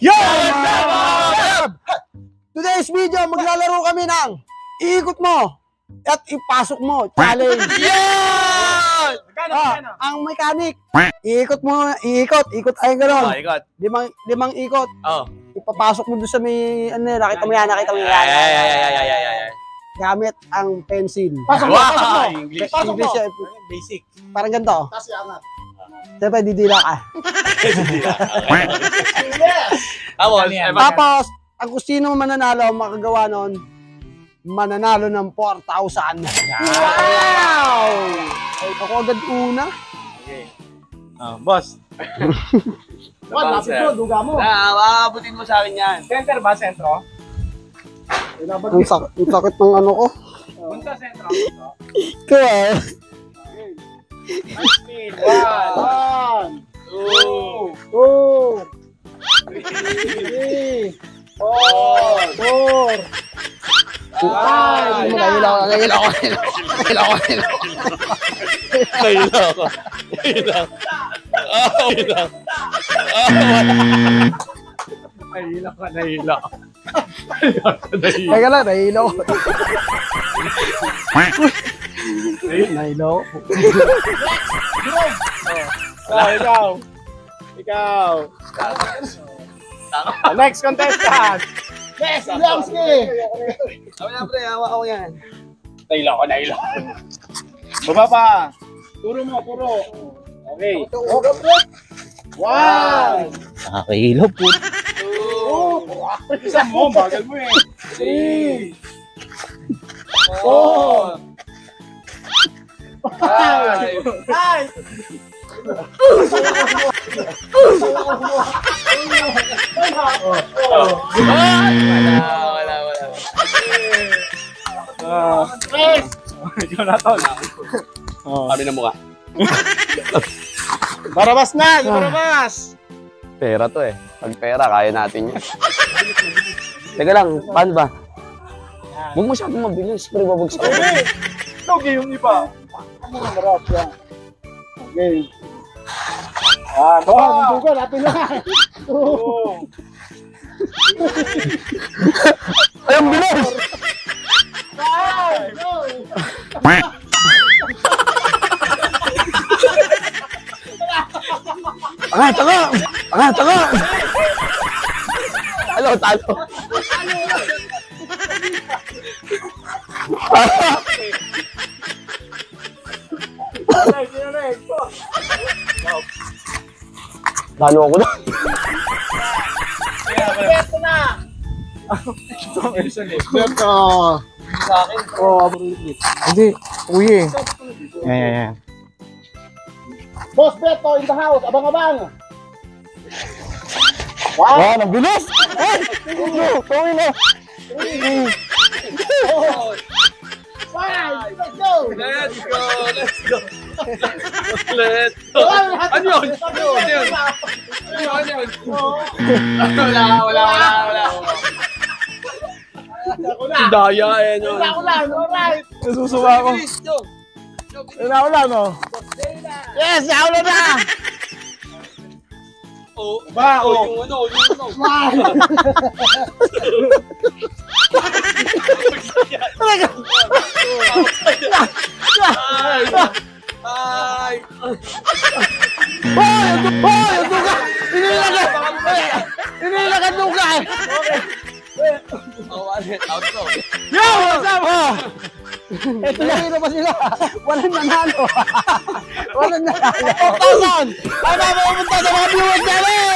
Yo! Today's video, maglalaro kami ng iikot mo at ipasok mo challenge. Yan! Ang mechanic, iikot mo, ikot ay gano'n. Oh, ikot. Limang ikot. Oh. Ipapasok mo doon sa may, nakita mo yan. Ay. Gamit ang pencil. Wow! English. English siya. Basic. Parang ganito. Kasi angat. Siyempre, didila ka. Tapos, ang kung sino mananalo, makagawa nun, mananalo ng 4,000. Wow! Ako agad una. Okay. Boss. Lapit mo, duga mo. Aabutin mo sa akin yan. Center ba? Sentro? Ang sakit ng ano ko. Punta sentro. Kaya, Speed. 1, 2, 3, 4, 5. nahila ko. Teka lang, nahila ko. Ikaw. Next contestant. Yes, Lamski. Ako yan. Nahilo ko. Baba pa. Turo mo, puro. Okay. 1, Nakakahilo po. 2, isa mo, bagal mo eh. 3, 4, 5. Jonathan. Sabi na mukha. Barabas na! Barabas! Pera to eh. Pag pera, kaya natin yan. Teka lang, paano ba? Huwag masyadong mabilis, pero babagsak ako. Okay, yung iba. Ano na marap yan? Okay. Duga, natin na. Ay, ang bilis! Tanga! Talo. Lalo ako na. Ito na! Hindi, uwi eh. Yan. Boss Beto in the house, abang-abang! Wow, ang bilis! Ay! Tungin na! 5, let's go! Let's go. Ano yun? Wala. Daya eh. Alright! Nasusuka ako. Naulan oh. Yes, naulan na! Yung ano. Ay! Yung duga! Inilagan duga eh! Outro. Yo! What's up? Ito na hero pa sila. Walang nanalo. 4,000! Ay, mapupunta sa mga viewers namin!